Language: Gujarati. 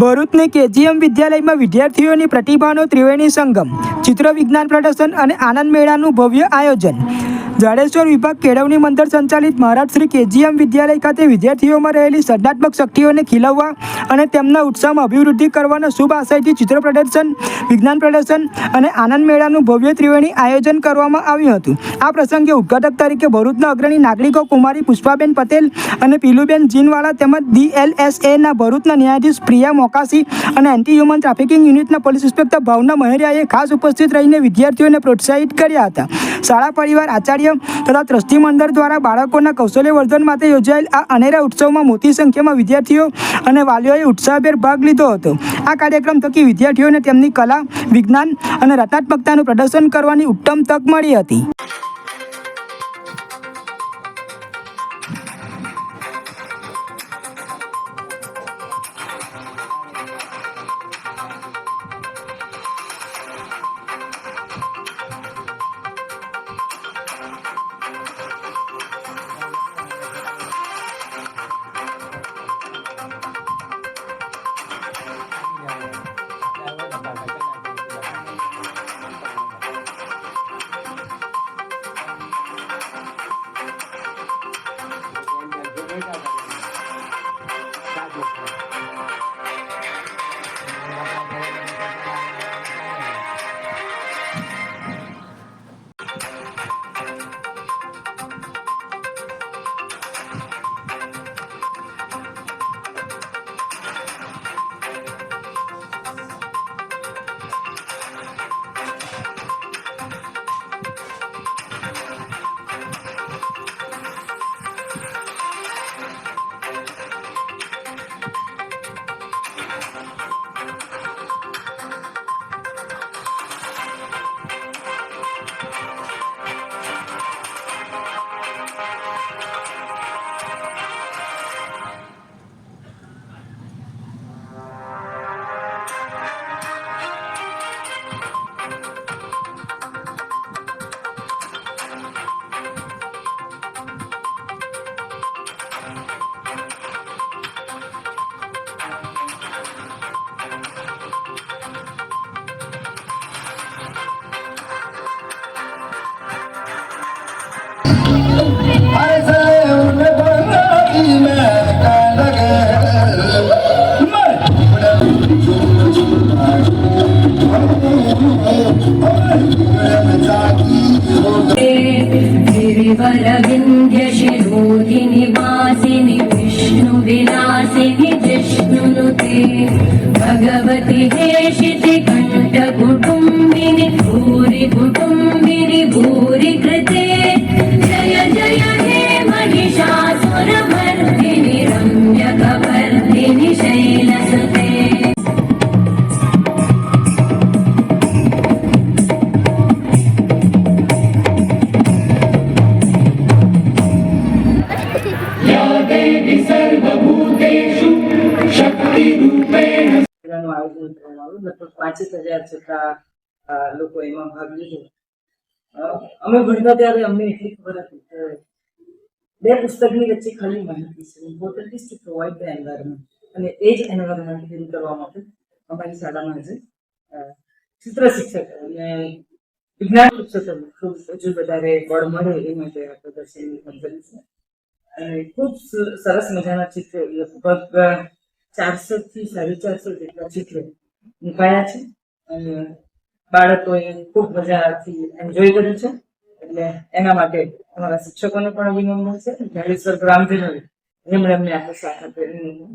ભરૂચની કેજીએમ વિદ્યાલયમાં વિદ્યાર્થીઓની પ્રતિભાનો ત્રિવેણી સંગમ, ચિત્ર વિજ્ઞાન પ્રદર્શન અને આનંદ મેળાનું ભવ્ય આયોજન। જાડેશ્વર વિભાગ કેળવણી મંડળ સંચાલિત મહારાજ શ્રી કેજીએમ વિદ્યાલય ખાતે વિદ્યાર્થીઓમાં રહેલી સર્જનાત્મક શક્તિઓને ખીલવવા અને તેમના ઉત્સાહમાં અભિવૃદ્ધિ કરવાના શુભ આશયથી ચિત્ર પ્રદર્શન, વિજ્ઞાન પ્રદર્શન અને આનંદ મેળાનું ભવ્ય ત્રિવેણી આયોજન કરવામાં આવ્યું હતું। આ પ્રસંગે ઉદ્ઘાટક તરીકે ભરૂચના અગ્રણી નાગરિકો કુમારી પુષ્પાબેન પટેલ અને પીલુબેન જીનવાલા તેમજ DLSAના ભરૂચના ન્યાયાધીશ પ્રિયા મોકાસી અને એન્ટી હ્યુમન ટ્રાફિકિંગ યુનિટના પોલીસ ઇન્સ્પેક્ટર ભાવના મહેરિયાએ ખાસ ઉપસ્થિત રહીને વિદ્યાર્થીઓને પ્રોત્સાહિત કર્યા હતા। શાળા પરિવાર, આચાર્ય તથા ટ્રસ્ટી મંડળ દ્વારા બાળકોના કૌશલ્યવર્ધન માટે યોજાયેલ આ અનેરા ઉત્સવમાં મોટી સંખ્યામાં વિદ્યાર્થીઓ અને વાલીઓએ ઉત્સાહભેર ભાગ લીધો હતો। આ કાર્યક્રમ થકી વિદ્યાર્થીઓને તેમની કલા, વિજ્ઞાન અને રચનાત્મકતાનું પ્રદર્શન કરવાની ઉત્તમ તક મળી હતી। गिरिवरविन्ध्यशिरोधिनिवासिनि विष्णुविलासिनि जिष्णुनुते भगवति हेशिति कण्ठकुटुम्बिनि भूरि कुटुम्बिनि भूरि कृते जय जय हे महिषासुरमर्दिनि रम्यकवर्धिनि शैलसुते। લગભગ 25,000 જેટલા લોકો એમાં ભાગ લીધો। અમે ભણતા ત્યારે અમને એટલી ખબર હતી કે બે પુસ્તકની વચ્ચે ખાલી માહિતી છે, important is to provide the environment, અને એ જ એન્વાયરમેન્ટ હીલ કરવા માટે અમારી શાળામાં આજે ચિત્ર શિક્ષક અને વિજ્ઞાન શિક્ષકો ખૂબ હજુ વધારે બળ મળે એ માટે આ પ્રદર્શનની કરી છે। અને ખૂબ સરસ મજાના ચિત્ર, લગભગ 400 થી 450 જેટલા ચિત્રો મુકાયા છે અને બાળકોએ ખૂબ મજાથી એન્જોય કર્યું છે। એટલે એના માટે અમારા શિક્ષકોને પણ અભિનંદન છે, જાડેશ્વર ગ્રામજનોએ જેમણે અમને આટલો સાથ આપ્યો।